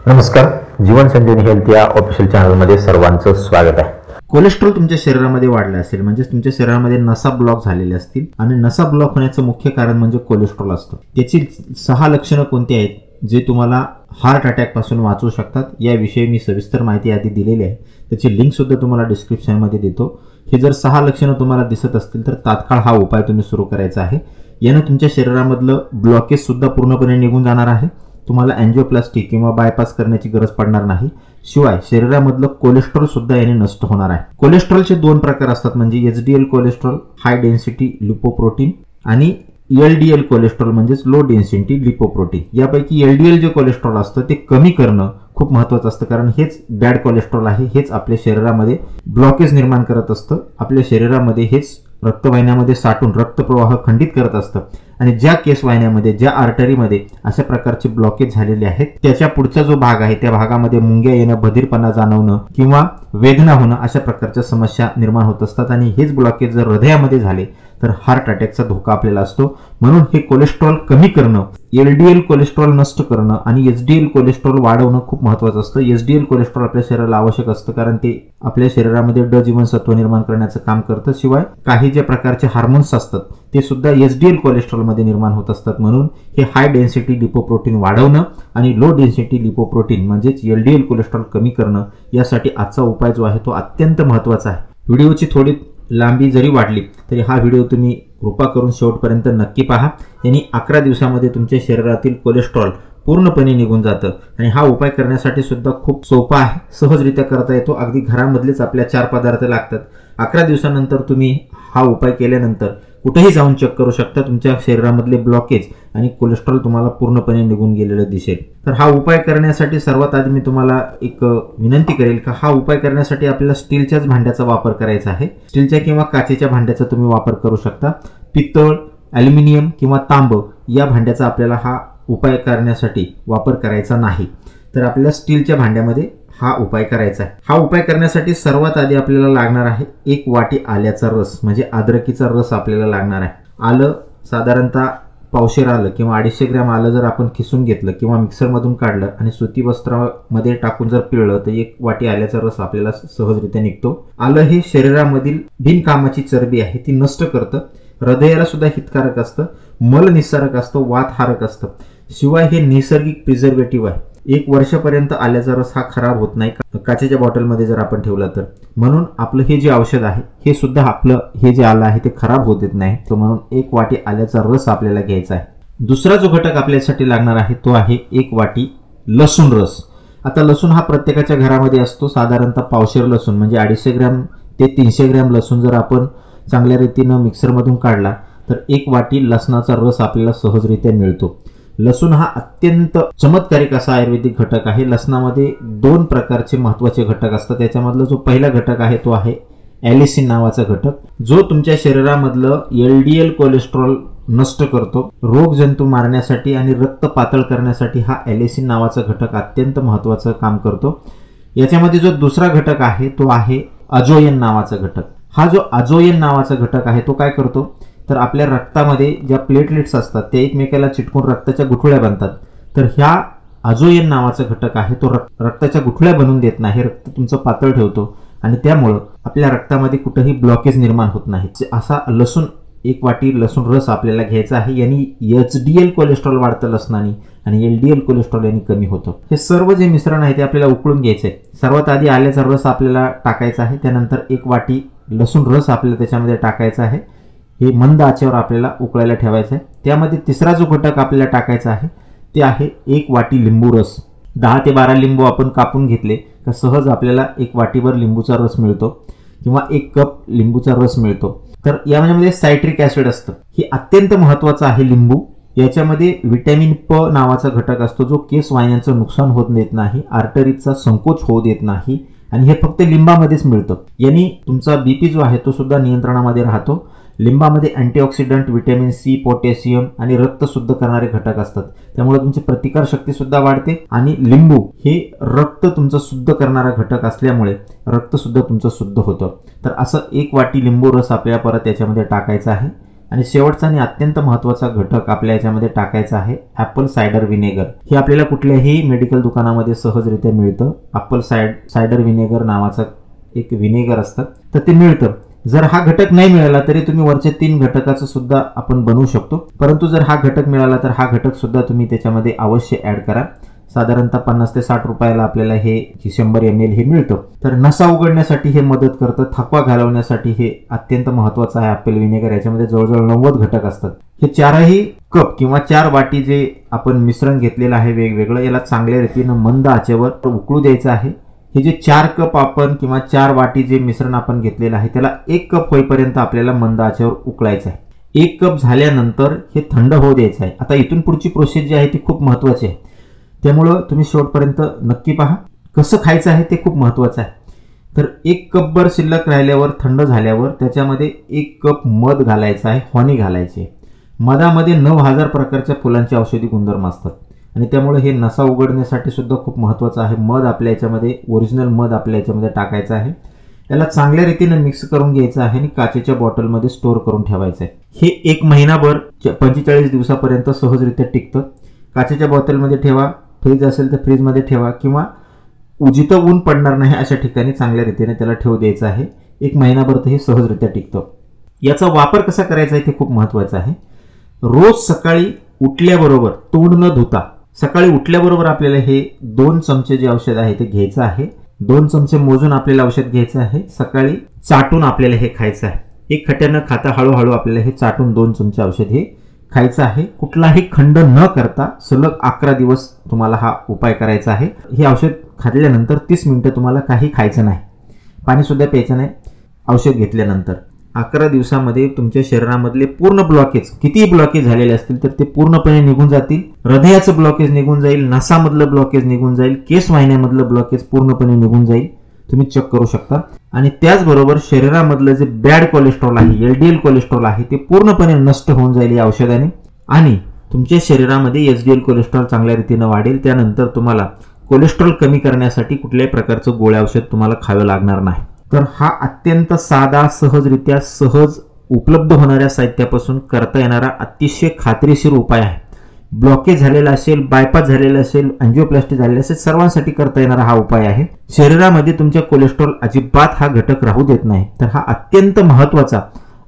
नमस्कार, जीवन संजीवनी हेल्थ या ऑफिशियल चॅनलमध्ये सर्वांचं स्वागत आहे। कोलेस्ट्रॉल तुमच्या शरीरामध्ये वाढले असेल म्हणजे तुमच्या शरीरामध्ये नसा ब्लॉक झालेले असतील आणि नसा ब्लॉक होण्याचं मुख्य कारण म्हणजे कोलेस्ट्रॉल असतं। त्याची 6 लक्षणं कोणती आहेत जे तुम्हाला हार्ट अटॅक पासून वाचवू शकतात याविषयी मी सविस्तर माहिती आधी दिलेली आहे। त्याची लिंक सुद्धा तुम्हाला डिस्क्रिप्शन मध्ये देतो। हे जर 6 लक्षणं तुम्हाला दिसत असतील तर तात्काळ हा उपाय तुम्ही सुरू करायचा आहे। याने तुमच्या शरीरामधलं ब्लॉकेज सुद्धा पूर्णपणे निघून जाणार आहे। तुम्हाला अँजिओप्लास्टी किंवा बायपास करण्याची गरज पडणार नाही। शिवाय शरीरामधलं कोलेस्ट्रॉल सुद्धा याने नष्ट होणार आहे। कोलेस्ट्रॉलचे 2 प्रकार असतात म्हणजे HDL cholesterol high density lipoprotein आणि एलडीएल कोलेस्ट्रॉल म्हणजे लो डेन्सिटी लिपोप्रोटीन। यापैकी एलडीएल जे कोलेस्ट्रॉल असतं ते कमी करणं खूप महत्त्वाचं असतं, कारण हेच बॅड कोलेस्ट्रॉल आहे। हेच आपल्या शरीरामध्ये ब्लॉकेज निर्माण करत असतं। आपल्या शरीरामध्ये हेच रक्तवाहिन्यामध्ये साठून रक्तप्रवाह खंडित करत असतं आणि ज्या केसवाहिन्यामध्ये ज्या आर्टरीमध्ये अशा प्रकारचे ब्लॉकेज झालेले आहेत त्याच्या पुढचा जो भाग आहे त्या भागामध्ये मुंग्या येणं, बधीरपणा जाणवणं किंवा वेदना होणं अशा प्रकारच्या समस्या निर्माण होत असतात आणि हेच ब्लॉकेज जर हृदयामध्ये झाले तर हार्ट अटॅकचा धोका आपल्याला असतो। म्हणून हे कोलेस्ट्रॉल कमी करणं, एलडीएल कोलेस्ट्रॉल नष्ट करणं आणि एचडीएल कोलेस्ट्रॉल वाढवणं खूप महत्त्वाचं असतं। एचडीएल कोलेस्ट्रॉल आपल्या शरीराला आवश्यक असतं कारण ते आपल्या शरीरामध्ये ड जीवनसत्व निर्माण करण्याचं काम करतं। शिवाय काही ज्या प्रकारचे हार्मोन्स असतात ते सुद्धा एचडीएल कोलेस्ट्रॉल मध्ये निर्माण होत असतात। म्हणून हे हाय डेन्सिटी लिपोप्रोटीन वाढवणं आणि लो डेन्सिटी लिपोप्रोटीन म्हणजेच एलडीएल कोलेस्ट्रॉल कमी करणं यासाठी आजचा उपाय जो आहे तो अत्यंत महत्त्वाचा आहे। व्हिडिओची थोडी लांबी जरी वाढली तरी हा व्हिडिओ तुम्ही कृपा करून शेवटपर्यंत नक्की पहा। यांनी 11 दिवसामध्ये तुमच्या शरीरातील कोलेस्ट्रॉल पूर्णपणे निघून जातं आणि हा उपाय करण्यासाठी सुद्धा खूप सोपा आहे, सहजरित्या करता येतो। अगदी घरामधलेच आपल्या 4 पदार्थ लागतात। 11 दिवसानंतर तुम्ही हा उपाय केल्यानंतर कुठेही जाऊन चेक करू शकता, तुमच्या शरीरामधले ब्लॉकेज आणि कोलेस्ट्रॉल तुम्हाला पूर्णपणे निघून गेलेलं दिसेल। तर हा उपाय करण्यासाठी सर्वात आधी मी तुम्हाला एक विनंती करेल की हा उपाय करण्यासाठी आपल्याला स्टीलच्याच भांड्याचा वापर करायचा आहे। स्टीलच्या किंवा काचेच्या भांड्याचा तुम्ही वापर करू शकता। पित्तळ, ॲल्युमिनियम किंवा तांब या भांड्याचा आपल्याला हा उपाय करण्यासाठी वापर करायचा नाही। तर आपल्याला स्टीलच्या भांड्यामध्ये हा उपाय करायचा आहे। हा उपाय करण्यासाठी सर्वात आधी आपल्याला लागणार आहे 1 वाटी आल्याचा रस म्हणजे अद्रकीचा रस आपल्याला लागणार आहे। आलं साधारणतः पावशेर आलं किंवा 250 ग्रॅम आलं जर आपण खिसून घेतलं किंवा मिक्सरमधून काढलं आणि सुती वस्त्रामध्ये टाकून जर पिळलं तर 1 वाटी आल्याचा रस आपल्याला सहजरित्या निघतो। आलं हे शरीरामधील बिनकामाची चरबी आहे ती नष्ट करतं, हृदयाला सुद्धा हितकारक असतं, मल निस्सारक असतं, वातहारक असतं। शिवाय हे नैसर्गिक प्रिझर्वेटिव्ह आहे। 1 वर्षापर्यंत आल्याचा रस हा खराब होत नाही काचेच्या बॉटलमध्ये जर आपण ठेवला तर। म्हणून आपलं हे जे औषध आहे हे सुद्धा आपलं हे जे आलं आहे ते खराब होत देत नाही। तो म्हणून 1 वाटी आल्याचा रस आपल्याला घ्यायचा आहे। दुसरा जो घटक आपल्यासाठी लागणार आहे तो आहे 1 वाटी लसूण रस। आता लसूण हा प्रत्येकाच्या घरामध्ये असतो। साधारणतः पावशेर लसूण म्हणजे 250 ग्रॅम ते 300 ग्रॅम लसूण जर आपण चांगल्या रीतीनं मिक्सरमधून काढला तर 1 वाटी लसणाचा रस आपल्याला सहजरित्या मिळतो। लसूण हा अत्यंत चमत्कारिक असा आयुर्वेदिक घटक आहे। लसणामध्ये 2 प्रकारचे महत्त्वाचे घटक असतात। त्याच्यामधला जो पहिला घटक आहे तो आहे ॲलिसिन नावाचा घटक, जो तुमच्या शरीरामधलं एलडीएल कोलेस्ट्रॉल नष्ट करतो। रोगजंतू मारण्यासाठी आणि रक्त पातळ करण्यासाठी हा ॲलिसिन नावाचा घटक अत्यंत महत्त्वाचं काम करतो। याच्यामध्ये जो दुसरा घटक आहे तो आहे अजोयन नावाचा घटक। हा जो अजोयन नावाचा घटक आहे तो काय करतो तर आपल्या रक्तामध्ये ज्या प्लेटलेट्स असतात ते एकमेकाला चिटकून रक्ताच्या गुठळ्या बनतात। तर ह्या अजोयन नावाचा घटक आहे तो रक्ताच्या गुठळ्या बनवून देत नाही, रक्त तुमचं पातळ ठेवतो आणि त्यामुळं आपल्या रक्तामध्ये कुठेही ब्लॉकेज निर्माण होत नाही। असा लसूण 1 वाटी लसूण रस आपल्याला घ्यायचा आहे। यांनी एचडीएल कोलेस्ट्रॉल वाढतं लसणाने आणि एलडीएल कोलेस्ट्रॉल यांनी कमी होतं। हे सर्व जे मिश्रण आहे ते आपल्याला उकळून घ्यायचं आहे। सर्वात आधी आल्याचा रस आपल्याला टाकायचा आहे, त्यानंतर 1 वाटी लसूण रस आपल्याला त्याच्यामध्ये टाकायचा आहे। हे मंद आचेवर आपल्याला उकळायला ठेवायचं आहे। त्यामध्ये तिसरा जो घटक आपल्याला टाकायचा आहे ते आहे 1 वाटी लिंबू रस। 10 ते 12 लिंबू आपण कापून घेतले तर सहज आपल्याला 1 वाटीभर लिंबूचा रस मिळतो किंवा 1 कप लिंबूचा रस मिळतो। तर यामध्ये सायट्रिक ॲसिड असतं, हे अत्यंत महत्त्वाचं आहे लिंबू। याच्यामध्ये व्हिटॅमिन प नावाचा घटक असतो जो केस वाहिन्यांचं नुकसान होत देत नाही, आर्टरीचा संकोच होऊ देत नाही आणि हे फक्त लिंबामध्येच मिळतं। यांनी तुमचा बीपी जो आहे तो सुद्धा नियंत्रणामध्ये राहतो। लिंबामध्ये अँटीऑक्सिडंट, व्हिटॅमिन सी, पोटॅशियम आणि रक्त शुद्ध करणारे घटक असतात, त्यामुळे तुमची प्रतिकारशक्ती सुद्धा वाढते आणि लिंबू हे रक्त तुमचं शुद्ध करणारा घटक असल्यामुळे रक्त सुद्धा तुमचं शुद्ध होतं। तर असं 1 वाटी लिंबू रस आपल्याला परत याच्यामध्ये टाकायचा आहे। आणि शेवटचा आणि अत्यंत महत्त्वाचा घटक आपल्या याच्यामध्ये टाकायचा आहे ॲपल सायडर व्हिनेगर. हे आपल्याला कुठल्याही मेडिकल दुकानामध्ये सहजरित्या मिळतं. ॲपल सायडर व्हिनेगर नावाचं एक व्हिनेगर असतं, तर ते मिळतं. जर हा घटक नाही मिळाला तरी तुम्ही वरच्या 3 घटकाचं सुद्धा आपण बनवू शकतो, परंतु जर हा घटक मिळाला तर हा घटक सुद्धा तुम्ही त्याच्यामध्ये अवश्य ॲड करा. साधारणतः 50 ते 60 रुपयाला आपल्याला हे 100 ml हे मिळतं. तर नसा उघडण्यासाठी हे मदत करतं, थकवा घालवण्यासाठी हे अत्यंत महत्त्वाचं आहे ॲपल व्हिनेगर. याच्यामध्ये जवळजवळ 90 घटक असतात. हे 4ही कप किंवा 4 वाटी जे आपण मिश्रण घेतलेलं आहे वेगवेगळं, याला चांगल्या रीतीनं मंद आचेवर उकळू द्यायचं आहे. हे जे 4 कप आपण किंवा 4 वाटी जे मिश्रण आपण घेतलेलं आहे त्याला 1 कप होईपर्यंत आपल्याला मंद आचेवर उकळायचं आहे. 1 कप झाल्यानंतर हे थंड होऊ द्यायचं आहे. आता इथून पुढची प्रोसेस जी आहे ती खूप महत्त्वाची आहे, त्यामुळं तुम्ही शेवटपर्यंत नक्की पहा. कसं खायचं आहे ते खूप महत्त्वाचं आहे. तर 1 कपभर शिल्लक राहिल्यावर थंड झाल्यावर त्याच्यामध्ये 1 कप मध घालायचा आहे, हॉनी घालायची आहे. मधामध्ये 9000 प्रकारच्या फुलांचे औषधी गुणधर्म असतात आणि त्यामुळे हे नसा उघडण्यासाठी सुद्धा खूप महत्त्वाचं आहे. मध आपल्या याच्यामध्ये ओरिजिनल मध आपल्या याच्यामध्ये टाकायचं आहे. याला चांगल्या रीतीने मिक्स करून घ्यायचं आहे आणि काचेच्या बॉटलमध्ये स्टोअर करून ठेवायचं आहे. हे 1 महिनाभर 45 दिवसापर्यंत सहजरित्या टिकतं. काचेच्या बॉटलमध्ये ठेवा, फ्रीज असेल तर फ्रीजमध्ये ठेवा किंवा जिथं ऊन पडणार नाही अशा ठिकाणी चांगल्या रीतीने त्याला ठेवू द्यायचं आहे. 1 महिनाभर तर हे सहजरित्या टिकतं. याचा वापर कसा करायचा आहे ते खूप महत्त्वाचं आहे. रोज सकाळी उठल्याबरोबर तोंड न धुता सकाळी उठल्याबरोबर आपल्याला हे 2 चमचे जे औषध आहे ते घ्यायचं आहे. 2 चमचे मोजून आपल्याला औषध घ्यायचं आहे. सकाळी चाटून आपल्याला हे खायचं आहे. एक खट्यानं खाता हळूहळू आपल्याला हे चाटून 2 चमचे औषध हे खायचं आहे. कुठलाही खंड न करता सलग 11 दिवस तुम्हाला हा उपाय करायचा आहे. हे औषध खाल्ल्यानंतर 30 मिनिटं तुम्हाला काही खायचं नाही, पाणी सुद्धा प्यायचं नाही. औषध घेतल्यानंतर 11 दिवसामध्ये तुमच्या शरीरामधले पूर्ण ब्लॉकेज, कितीही ब्लॉकेज झालेले असतील तर ते पूर्णपणे निघून जातील. हृदयाचं ब्लॉकेज निघून जाईल, नसामधलं ब्लॉकेज निघून जाईल, केस वाहिन्यामधलं ब्लॉकेज पूर्णपणे निघून जाईल. तुम्ही चेक करू शकता. आणि त्याचबरोबर शरीरामधलं जे बॅड कोलेस्ट्रॉल आहे, LDL कोलेस्ट्रॉल आहे, ते पूर्णपणे नष्ट होऊन जाईल या औषधाने आणि तुमच्या शरीरामध्ये HDL कोलेस्ट्रॉल चांगल्या रीतीनं वाढेल. त्यानंतर तुम्हाला कोलेस्ट्रॉल कमी करण्यासाठी कुठल्याही प्रकारचं गोळ्या औषध तुम्हाला खावं लागणार नाही. तर हा अत्यंत साधा, सहजरित्या सहज उपलब्ध होणाऱ्या साहित्यापासून करता येणारा अतिशय खात्रीशीर उपाय आहे. ब्लॉकेज झालेला असेल, बायपास झालेला असेल, अँजिओप्लास्टी झालेली असेल, सर्वांसाठी करता येणारा हा उपाय आहे. शरीरामध्ये तुमच्या कोलेस्ट्रॉल अजिबात हा घटक राहू देत नाही. तर हा अत्यंत महत्त्वाचा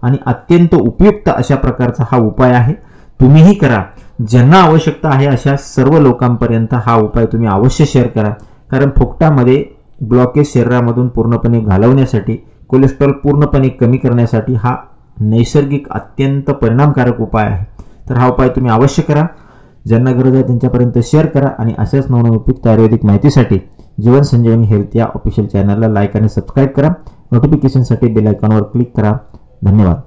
आणि अत्यंत उपयुक्त अशा प्रकारचा हा उपाय आहे. तुम्हीही करा. ज्यांना आवश्यकता आहे अशा सर्व लोकांपर्यंत हा उपाय तुम्ही अवश्य शेअर करा. कारण फुकटामध्ये ब्लॉकेज शरीरामधून पूर्णपणे घालवण्यासाठी, कोलेस्ट्रॉल पूर्णपणे कमी करण्यासाठी हा नैसर्गिक अत्यंत परिणामकारक उपाय आहे. तर हा उपाय तुम्ही अवश्य करा. ज्यांना गरज आहे त्यांच्यापर्यंत शेअर करा आणि अशाच नवनवीन उपयुक्त आयुर्वेदिक माहितीसाठी जीवन संजीवनी हेल्थ या ऑफिशियल चॅनलला लाईक आणि सबस्क्राईब करा. नोटिफिकेशनसाठी बेल आयकॉनवर क्लिक करा. धन्यवाद.